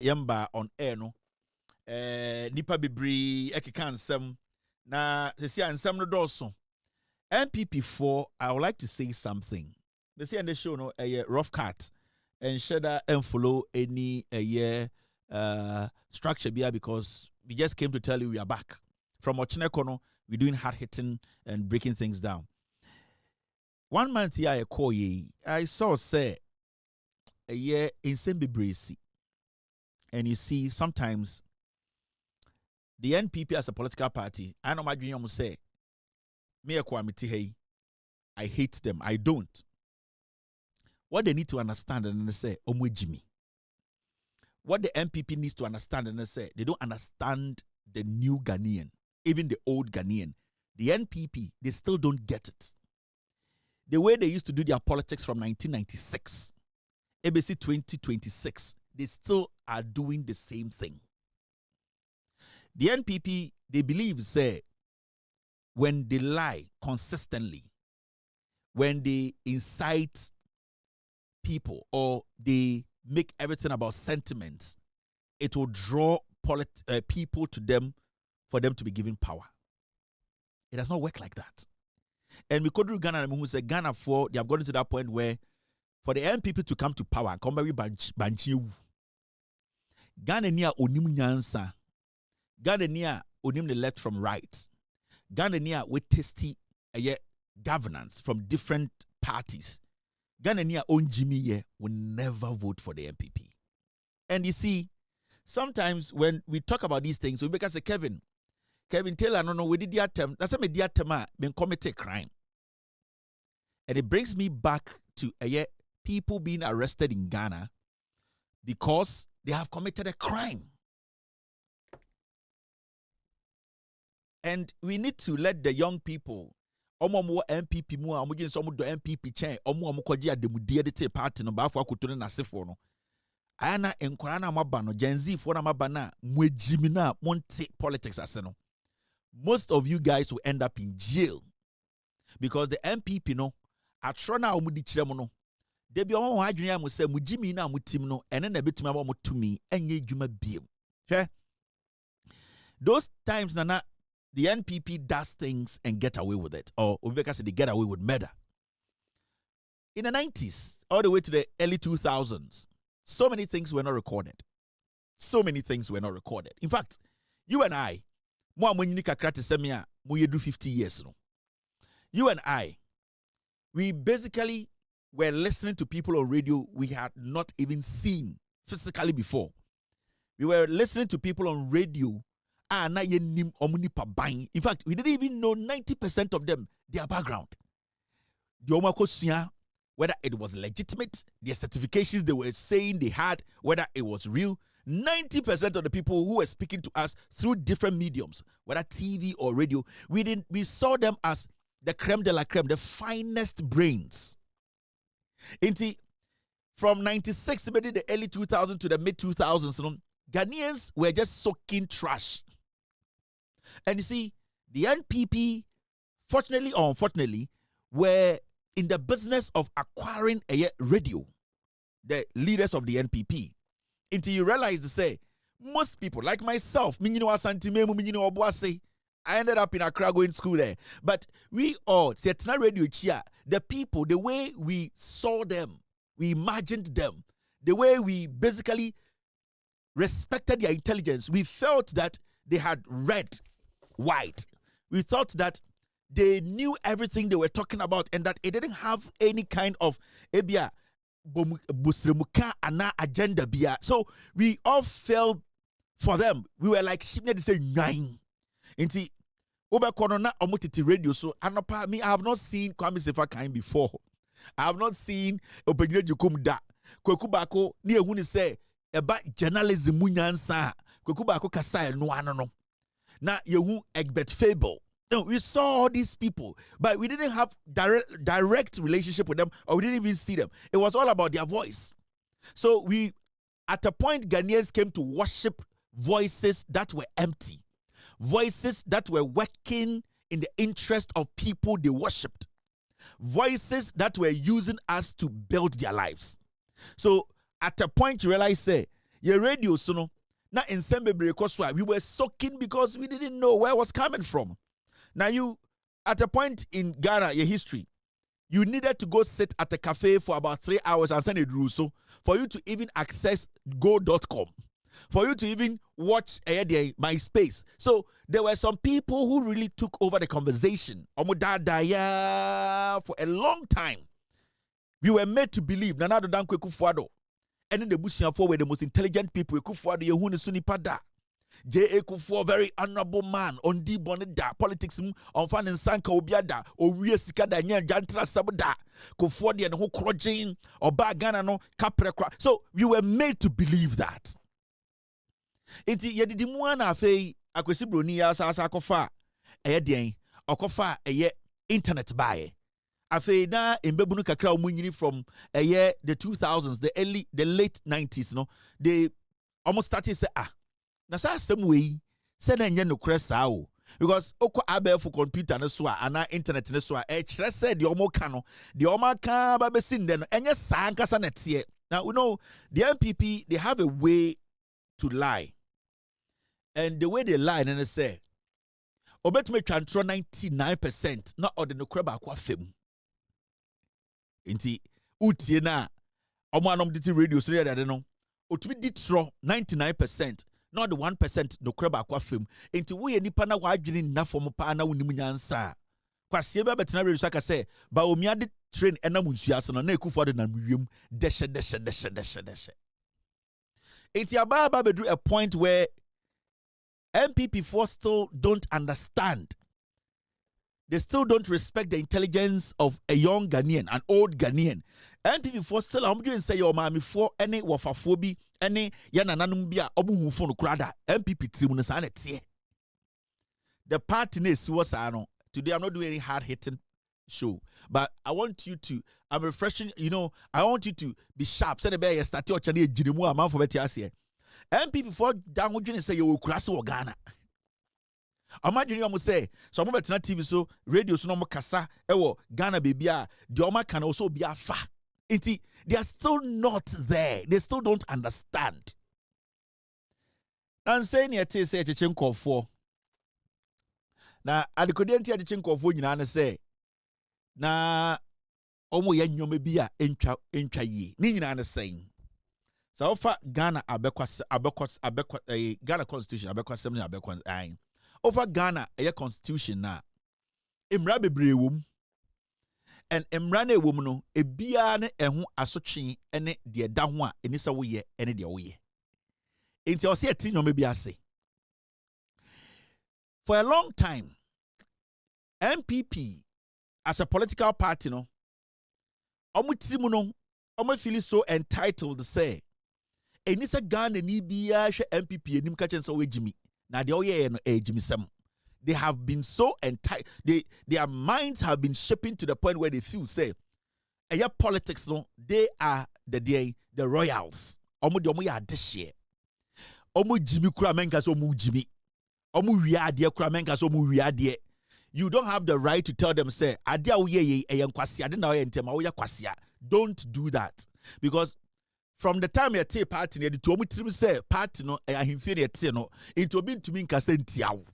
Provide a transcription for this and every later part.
yamba on air no nipa bibri ekeka nsem na sesi ansem no doso NPP4. I would like to say something. They say on the show no a rough cut and share and follow any structure here, because we just came to tell you we are back from Ochinekono. We're doing hard hitting and breaking things down. 1 month here I call ye, I saw say a year in Sembibrisi. And you see, sometimes the NPP as a political party, I know my dream say, me a kwamiti hey, I hate them. I don't. What they need to understand and they say, Jimmy. What the NPP needs to understand and they say, they don't understand the new Ghanaian, even the old Ghanaian. The NPP, they still don't get it. The way they used to do their politics from 1996, ABC 2026, they still are doing the same thing. The NPP, they believe, say, when they lie consistently, when they incite people or they make everything about sentiments, it will draw people to them for them to be given power. It does not work like that. And we could do Ghana, who say Ghana for, they have gotten to that point where for the NPP to come to power, come very banchi. Ghana niya onim nyansa. Ghana niya onim the left from right. Ghana niya with tasty governance from different parties. Ghana niya own Jimmy will never vote for the NPP. And you see, sometimes when we talk about these things, we make us say, Kevin Taylor, no, we did the attempt. That's a media attempt, been committed crime. And it brings me back to people being arrested in Ghana because they have committed a crime. And we need to let the young people, NPP mu a omugin so do NPP chain omukwaji ademudie de te party no ba fo akoto na sefo no ayana enkwara na maba no Gen Z fo na maba na mwejimi na monte politics ase no. Most of you guys will end up in jail because the NPP no atro na omudi kirem no de bi omo adwene am se mujimi na mutim no ene na betuma ba motumi enye dwuma biem hwe those times na the NPP does things and get away with it, or Obeka said they get away with murder. In the 90s, all the way to the early 2000s, so many things were not recorded. So many things were not recorded. In fact, you and I, we do 50 years. You and I, we basically were listening to people on radio we had not even seen physically before. We were listening to people on radio. In fact, we didn't even know 90% of them, their background. Whether it was legitimate, their certifications they were saying they had, whether it was real. 90% of the people who were speaking to us through different mediums, whether TV or radio, we saw them as the creme de la creme, the finest brains. From 96, maybe the early 2000s to the mid 2000s, Ghanaians were just soaking trash. And you see, the NPP, fortunately or unfortunately, were in the business of acquiring a radio, the leaders of the NPP. Until you realize to say, most people, like myself, I ended up in Accra going to school there. But we all, radio chia, the people, the way we saw them, we imagined them, the way we basically respected their intelligence, we felt that they had read white. We thought that they knew everything they were talking about and that it didn't have any kind of ebia busremuka ana agenda bia. So we all fell for them. We were like sheep they say nine. Inti oba korona omutiti radio. So anopa me, I have not seen Kwame Sefa kind before. I have not seen Opegne Jukum da. Kwekubako ni ehuni say about journalism munyansa. Kwekubako kasa no ano. Now, you Egbert Fable. No, we saw all these people, but we didn't have direct relationship with them, or we didn't even see them. It was all about their voice. So we, at a point, Ghanaians came to worship voices that were empty, voices that were working in the interest of people they worshipped, voices that were using us to build their lives. So at a point, you realize, say, Your radio sono. Na in Sembebre Koswa, we were soaking because we didn't know where it was coming from. Now you, at a point in Ghana, your history, you needed to go sit at a cafe for about 3 hours and send a druso for you to even access go.com, for you to even watch MySpace. So there were some people who really took over the conversation for a long time. We were made to believe Nana Dan Kwekufuado and in the Busianfo were the most intelligent people. Kwekufuado Yehuni Sunipada. J.A. Kufuor, very honorable man, on di boneda, politics, on fan and sanka obiada, or we sikada nyan jantra sabada, Kufuor the and who crojing, or bagana no capra. So we were made to believe that. Iti yedidimuana fe akwesibroni ya sa kofa eyedien okofa eye internet buy. Afe na embebunu kakra omunyini from the 2000s, the late 90s, no, they almost started say na some way said enye no kresa o because oko abel computer no so ana internet no so kire said the omo ka no the omo ka ba be sin den enye saa nkasa na tie. Now we know the NPP, they have a way to lie, and the way they lie and they say obetumi twantro 99% na ode no kra ba kwa fam nti utie na omo anom diti radio so there no otumi ditro 99%. Not the 1% no creba kwa film. Into we nipa na wadwini na form pa na woni munyansa. Kwa siebe betina re so say ba omia de train ena munsuase no na ekufo de na mwiem deshe. Into ababa bedru a point where NPP for still don't understand. They still don't respect the intelligence of a young Ghanaian, an old Ghanaian. NPP for still I'm going to say your mommy for any wafafobia, any yanananumbia, obu phone crada, NPP tribunasanet. The partners was today I'm not doing any hard hitting show, but I want you to, I'm refreshing, I want you to be sharp. Say the bear start your channel Jirimu amount for Betiasia. NPP for down would say you will cross Ghana. Imagine you almost say, so I'm better TV so radio so no kasa ewo Ghana baby the oma can also be a fa. They are still not there. They still don't understand. And saying it is a chinko for now adikodienti adichinko for nyina say na omo ya nyome bia entwa yi ni nyina na saying so offer Ghana abekwas Ghana constitution abekwasem ni abekwas ayin over Ghana a constitution na emra bebre wom and emra na ewom no ebia ne eho asotwe ene de da ho a enisa wo ye ene de wo ye enti o se ati nyome bia se for a long time NPP as a political party no omo no omo feel so entitled to say enisa Ghana ni bia hwe NPP enim ka chen so we jimi. Now they have been so entitled. Their minds have been shaping to the point where they feel say, politics no, they are the royals. Omo ya deshe. Omo Jimmy Kramenka so mu Jimmy. Omo riadie Kramenka so mu riadie. You don't have the right to tell them say, adia uye kwasi ade na entema uya kwasia. Don't do that because. From the time you take party, the two mutim say party no ahimfie no into being to me nkasentiawo.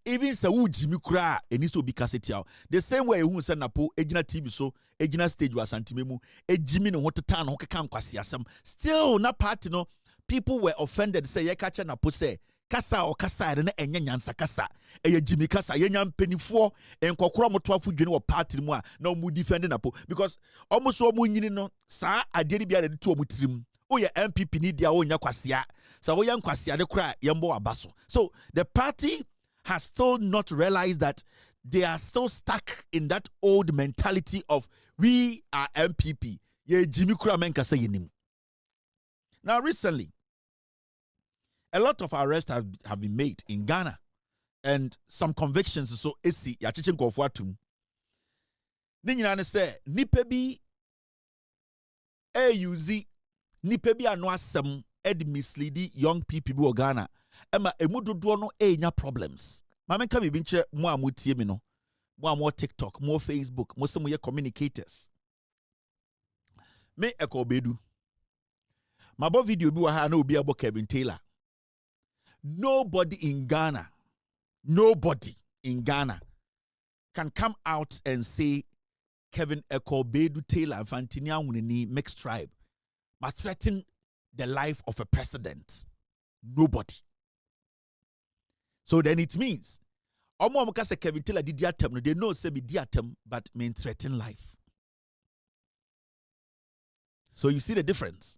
Even sa wu Jimmy kra it needs to be kasetiawo. The same way who say napo ejina TV so ejina stage was antimemu ejimi no hotata no keka nkwasi asem. Still na party no people were offended say ye kacha napo say kasa o kasa na enya nyansa kasa eye Jimmy kasa ye nyam penifo enkokoro motoafo dwene wo party mu a na mu defend napo because almost so mu nyini no sa aderi bia de to mu tirim o ye NPP ni dia o nya kwasia sa o ye nkwasia de kra ye mbo abaso. So the party has still not realized that they are still stuck in that old mentality of we are NPP ye Jimmy kra men kasa yenim. Now recently a lot of arrests have been made in Ghana and some convictions so esi ya chichen ko atum. Ni nyina ne say nipa bi use nipa bi anu asem ed mislead young people bi o Ghana ema emu dodo no enya problems. Ma menka bi nche mo amotie mi no. Mo amo TikTok, mo Facebook, mo se mo ye communicators. Me ekobedu. My video bi wa ha na obi about Kevin Taylor. Nobody in Ghana can come out and say Kevin Eko Bedu Taylor Fantinia Wunini mixed tribe but threaten the life of a president. Nobody. So then it means Omo say Kevin Taylor did atem, they know say be atem, but mean threaten life. So you see the difference.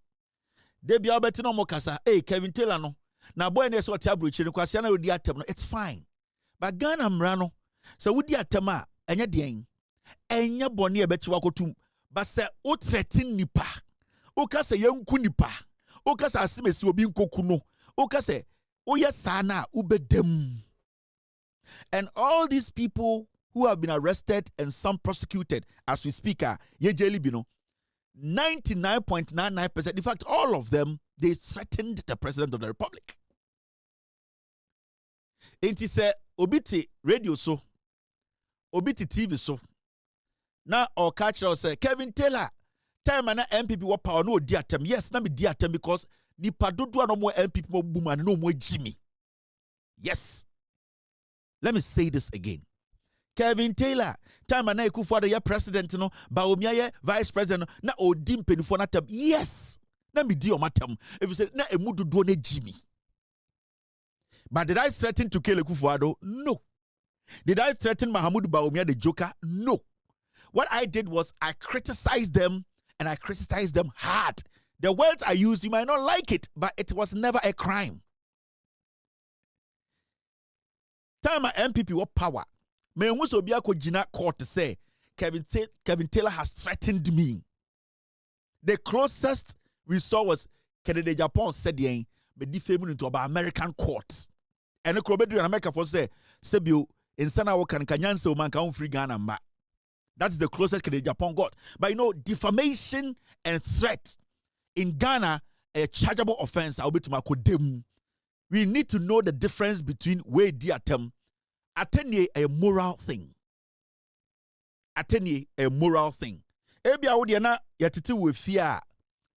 They be about no kasa, hey Kevin Taylor no. Na boy ne so tabru chi no kwase na odi atem no, it's fine. But Ghana mra so wodi atem a enya den. Enya bone e beti wakotum. But say o threaten nipa. O ka say yanku nipa. O ka say asimesi obi nkoku no. O ka say o ye sana ubedem. And all these people who have been arrested and some prosecuted as we speak are ye jeli bino. 99.99%, in fact, all of them, they threatened the president of the republic. Enti say obiti radio so, obiti TV so. Now our catcher say Kevin Taylor, time na NPP wa power no diatem. Yes, na me diatem because ni padodo no more NPP mo boom and no more Jimmy. Yes. Let me say this again. Kevin Taylor, time na Akufo-Addo ye president no, Bawumia ye vice president na odim penifo na tem. Yes. Na me di o matem. If you say na emudodo na Jimmy. But did I threaten to kill Akufo-Addo? No. Did I threaten Mahamudu Bawumia the Joker? No. What I did was I criticized them and I criticized them hard. The words I used, you might not like it, but it was never a crime. Time my NPP what power. Me wuso bi akogina court to say Kevin Taylor has threatened me. The closest we saw was Kennedy Japan said yen me defame into about American courts. And the Krobedu in America for say Sebio in Sana Wokan Kanyanse o man kan free Ghana mba. That's the closest Kennedy Japan got. But you know, defamation and threat in Ghana a chargeable offense. I'll be to my kodem. We need to know the difference between way diatem. Attenye a moral thing. Attenye a moral thing. Ebi awodi na yatete we fear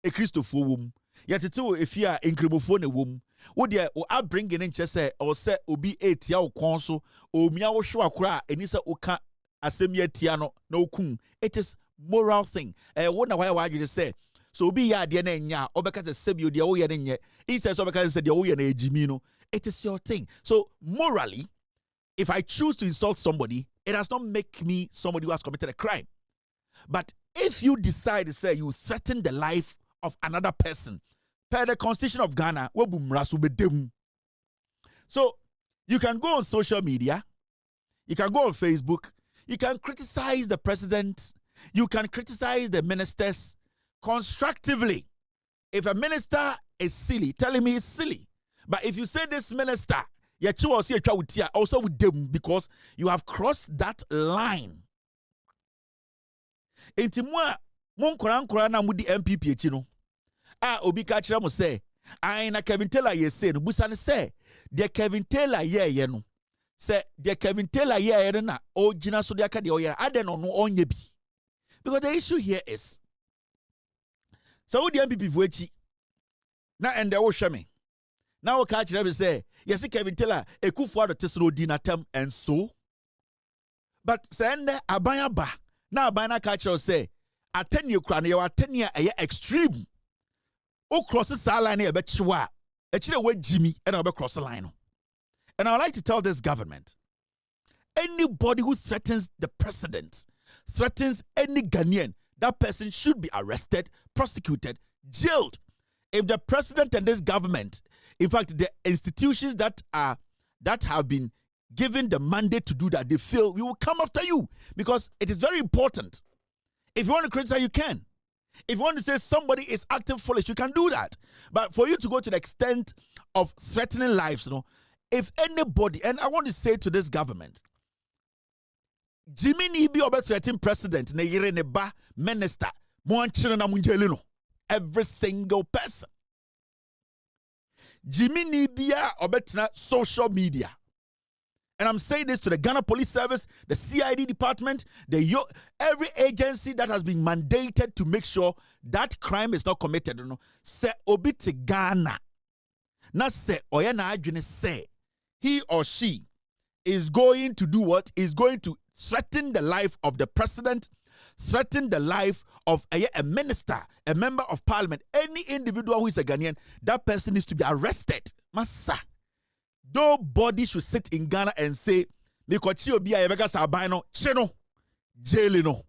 a Christopher wom. Yatete we fear incremofo ne wom. Wo de o abringing in chese or say obi etia o konso o mia wo hwe akora eni se oka asem yatia no na okun. It is moral thing. Wo na why you say so obi ya de na nya obeka se sebio de wo ye ne nye. He says obeka se de wo ye na ejimi no. It is your thing. So morally, if I choose to insult somebody, it does not make me somebody who has committed a crime. But if you decide to say you threaten the life of another person, per the Constitution of Ghana, so you can go on social media, you can go on Facebook, you can criticize the president, you can criticize the ministers constructively. If a minister is silly, telling me he's silly. But if you say this minister, also with them because you have crossed that line. Enti mo nkora na mudi NPP echi no. Obi ka kire mo say, na Kevin Taylor ye say no busa ne say, de Kevin Taylor ye no. Say de Kevin Taylor ye na o gina so de aka de o ye ade no onye bi. Because the issue here is so the NPP vo echi na ende wo hwe me. Now catch them say, yes, Kevin Taylor, Akufo-Addo tesoro dinatem and so. But send abaya ba. Now abaya catch us say, attend you crown, your 10 year extreme. O cross the line a bet chwa. Actually, wait Jimmy and I'll be cross the line. And I would like to tell this government, anybody who threatens the president, threatens any Ghanaian, that person should be arrested, prosecuted, jailed. If the president and this government, in fact, the institutions that have been given the mandate to do that, they fail, we will come after you because it is very important. If you want to criticize, you can. If you want to say somebody is acting foolish, you can do that. But for you to go to the extent of threatening lives, if anybody, and I want to say to this government, Jimmy Nibi obe threatening president, ne yire ne ba minister, every single person. Jimmy Nibia obetna social media And I'm saying this to the Ghana Police Service, the CID department, every agency that has been mandated to make sure that crime is not committed. You know, say obi te Ghana. Na say oya na adwene say he or she is going to do what? Is going to threaten the life of the president, threaten the life of a minister, a member of parliament, any individual who is a Ghanaian. That person needs to be arrested. Massa. Nobody should sit in Ghana and say, "Mikochi obi a yebeka sabano cheno jail no."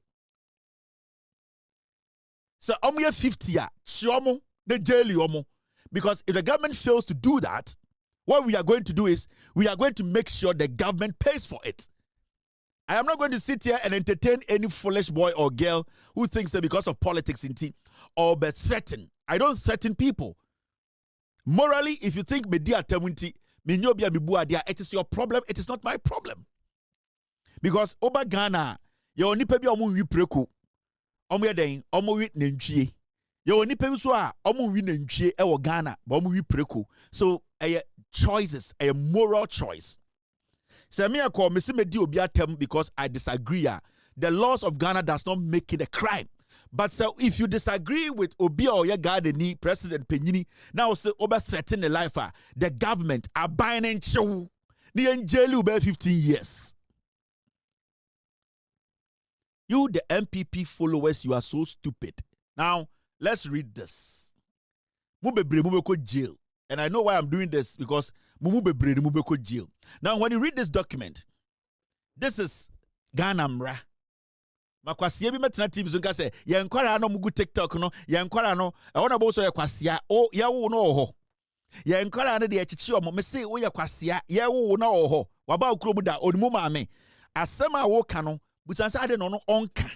So omo 50 a chiomo the jail yomo. Because if the government fails to do that, what we are going to do is we are going to make sure the government pays for it. I am not going to sit here and entertain any foolish boy or girl who thinks that because of politics in tea or but threaten. I don't threaten people. Morally, if you think media temunti, it is your problem, it is not my problem. Because Oba Ghana, your nipa bi omu wi preku. Omu yeden, omu wi nentwie. Your nipa bi so a omu wi nentwie e wo Ghana, ba omu wi preku. So, choices, a moral choice. Say me call me see me di obi atem because I disagree. The laws of Ghana does not make it a crime. But so if you disagree with Obi or your Ghana President Penyini, now say over threaten the life the government are buying and show the jail over 15 years. You the NPP followers, you are so stupid. Now let's read this. Mube jail. And I know why I'm doing this because Mumube jail. Now, when you read this document, this is Ghana Mra. Makwasiye bi metena TV so nka say ye nkwara no mugu TikTok no ye nkwara no e wona bo so ye kwasia o ye wo no oho ye nkwara no de ye chichi omo me say wo ye kwasia ye wo no oho waba okuro mu da onimu maame asem a wo ka no busansa ade no no onka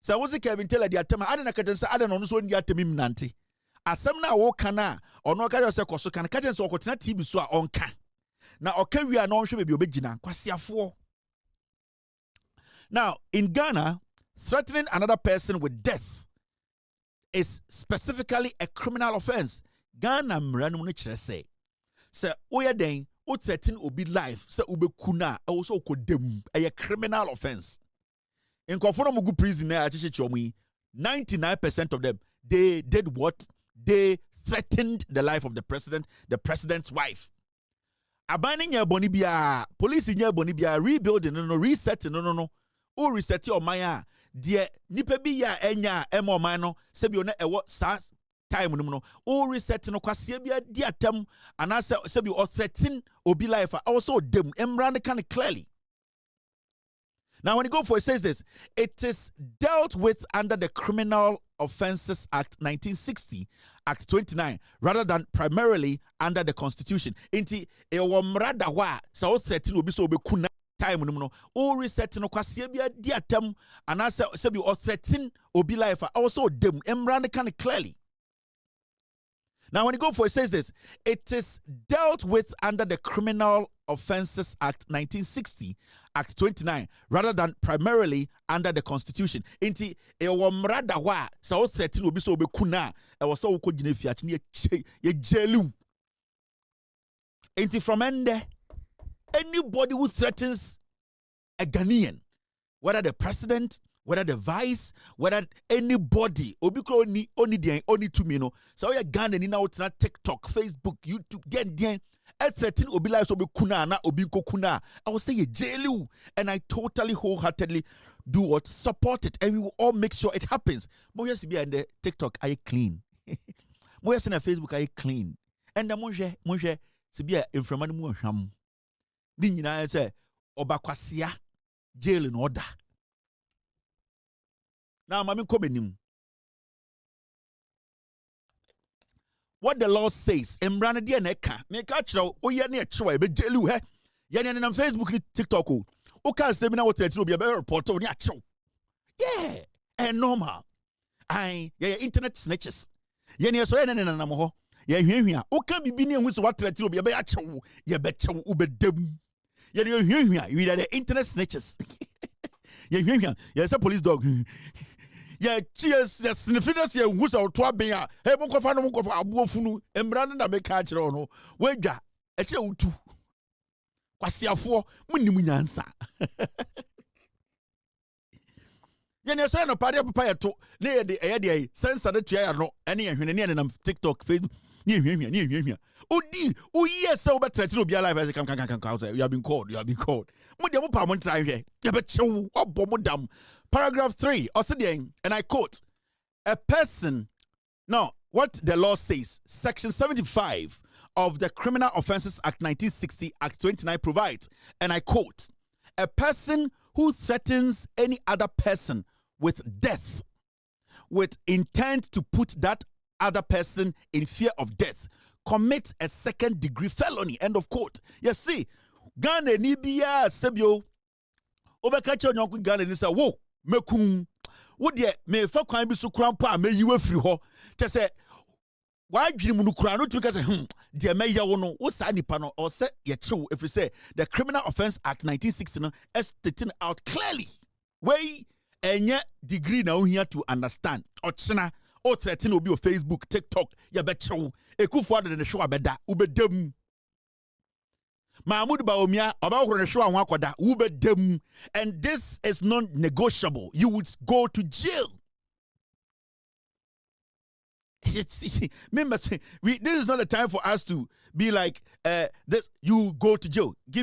say wo se Kevin Taylor de atema ade na katensa ade no no so ndi atemi mnante asem na wo ka na ono ka se koso kan katensa okotena TV so a onka na okawia na onhwe bebi obegina kwasiafo. Now, in Ghana, threatening another person with death is specifically a criminal offense. Ghana mranu ne say oya den o threaten obi life say ube kuna also kodem a criminal offense. In Kofono Mugu prison 99% of them they did what? They threatened the life of the president, the president's wife. Abaning ya bonibia, police in ya bonibia, rebuilding no resetting no. O reset your maya, dear nipa bi ya enya emo mano, sebi one ewo sa time no. O reset no kwasia bia dia tem anase sebi o threaten obi life also dem emran kind of clearly. Now when you go for it says this, it is dealt with under the Criminal Offences Act 1960, Act 29, rather than primarily under the Constitution. Inti ewo mrada wa sa o threaten obi so obi kuna time no o reset no kwasia bia dia tem anase sebi o threaten obi life also dem emran kind of clearly. Now when you go for it says this, it is dealt with under the Criminal Offences Act 1960, Act 29, rather than primarily under the Constitution. Inti ewo mrada wa sa o threaten obi so obi kuna e wo so ko gine fiachi ye jelu. Inti from ende anybody who threatens a Ghanaian, whether the president, whether the vice, whether anybody, only to me, so you're Ghana ni now TikTok, Facebook, YouTube, gen, threaten obi life obi kuna na obi kuna. I will say ye jailu, and I totally wholeheartedly do what support it, and we will all make sure it happens. Moya sibi and the TikTok are clean. Moya sina Facebook are clean, and the monje sibi in from mu hwam. Ni nyina say obakwasia jail in order. Now mami kobenim. What the law says, embrana dia neka, make a chro, o ye ne chwa be jailu he. Ye ne na Facebook ni TikTok o. O ka say me na what let be report o ni acho. Yeah, and normal. Ye internet snitches. Ye ne so ye ne na mo ho. Ye hwehwea. O ka bibi ne hu so what let be acho. Ye be chew u be dem. Ye hwehwea, you the internet snitches. Ye hwehwea, ye say police dog. Yeah, cheers, yes, Sniffers, yeah, who's our twabia, hey, Mokofa, Abuofunu, and Brandon, I make catch on. Wega, a show too. Kwasiafo, munnim nyansa. Yenya say no party papa yeto na ye de sense de tua ya no ene ye hwene ne nam TikTok, Facebook ni hwehwia odi o yes say obetrete obi alive as come you have been called mo de mo pa mo try hwe ye be chew obo mo dam. Paragraph 3 and I quote, a person, now what the law says, section 75 of the Criminal Offences Act 1960 Act 29 provides, and I quote, a person who threatens any other person with death with intent to put that other person in fear of death commits a second degree felony. End of quote. You see, Ghana ni biya sebio obekache onyanku Ghana ni say wo mekun wo de me fa kwan bi so krampo a meyiwe firi ho te say wadwiri mu no kura no tumi ka say de meya wo no wo sa nipa no o say ye chew if you say the Criminal Offence Act 1960 no is stating out clearly wey enye degree na ohia to understand ochena o threaten obi o Facebook, TikTok ya be chew ekufo ade ne hwe abeda ubedam Mahmoud Baumia about the show and wakoda ubedam, and this is non-negotiable. You would go to jail. Remember, this is not a time for us to be like this. You go to jail. Give me